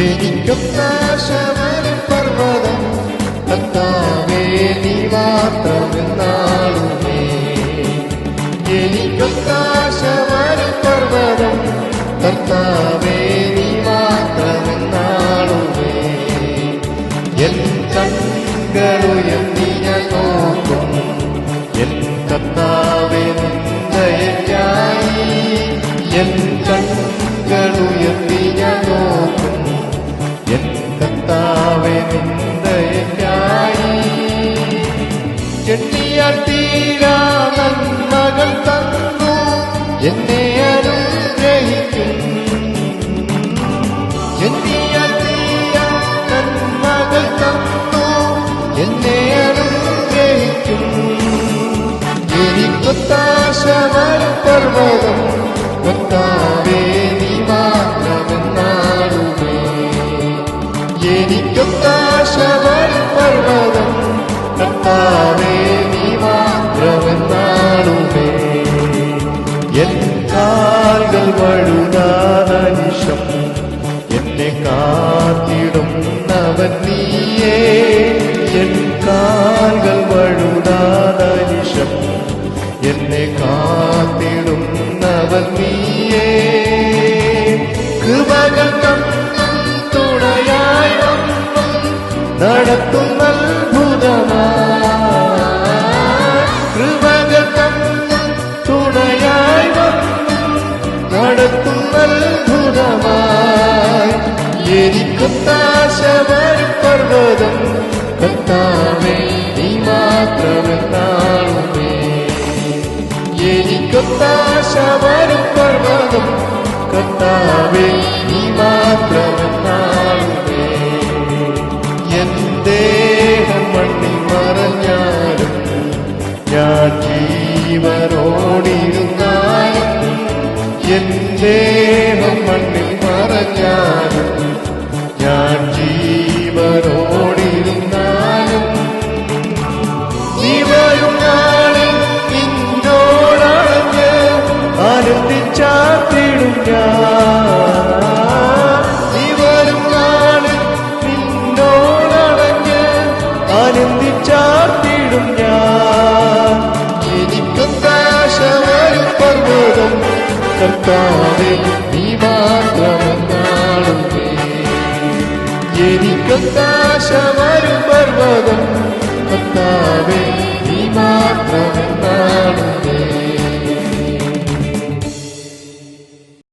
എനിക്കൊത്താശ വരും പർവ്വതം കർത്താവേ നീ മാത്രമെന്നാളുമേ. എനിക്കൊത്താശ വരും പർവ്വതം കർത്താവേ നീ മാത്രമെന്നാളുമേ. എൻ കണ്ണുകളുയർത്തി ഞാൻ നോക്കും എൻ കർത്താവേ നിന്ദയയ്ക്കായി. എൻ കണ്ണുകളുയർത്തി ഞാൻ നോക്കും എൻ കർത്താവേ നിന്ദയയ്ക്കായി. എണ്ണിയാൽ തീരാ നന്മകൾ തന്നു എന്നെ അനുഗ്രഹിക്കും. എണ്ണിയാൽ തീരാ നന്മകൾ തന്നു എന്നെ അനുഗ്രഹിക്കും. എനിക്കൊത്താശ വരും പർവ്വതം കർത്താവേ നീ മാത്രമെന്നാളുമേ. എനിക്കൊത്താശ വരും പർവ്വതം കർത്താവേ നീ മാത്രമെന്നാളുമേ. എൻ കാൽകൾ വഴുതാതനിശം എന്നെ കാത്തിടുന്നവൻ നീയേ. എൻ കാൽകൾ വഴുതാതനിശം എന്നെ കാത്തിടുന്നവൻ നീയേ. കൃപകൾ തന്നും തുണയായി വന്നും നടത്തുന്ന അത്ഭുതമായി. കൃപകൾ തന്നും തുണയായി വന്നും നടത്തുന്ന അത്ഭുതമായി. എനിക്കൊത്താശ വരും പർവ്വതം കർത്താവേ നീ മാത്രമെന്നാളുമേ. എനിക്കൊത്താശ വരും പർവ്വതം കർത്താവേ നീ മാത്രമെന്നാളുമേ. എൻ ദേഹം മണ്ണിൽ മറഞ്ഞാലും ഞാൻ ജീവനോടിരുന്നാലും. എൻ ദേഹം മണ്ണിൽ മറഞ്ഞാലും ഞാൻ ജീവനോടിരുന്നാലും. നീ വരും നാളിൽ നിന്നോടണഞ്ഞ് ആനന്ദിച്ചാർത്തിടും ഞാൻ. നീ വരും നാളിൽ നിന്നോടണഞ്ഞ് ആനന്ദിച്ചാർത്തിടും ഞാൻ. എനിക്കൊത്താശ വരും പർവ്വതം കർത്താവേ നീ മാത്രമെന്നാളുമേ. എനിക്കൊത്താശ വരും പർവ്വതം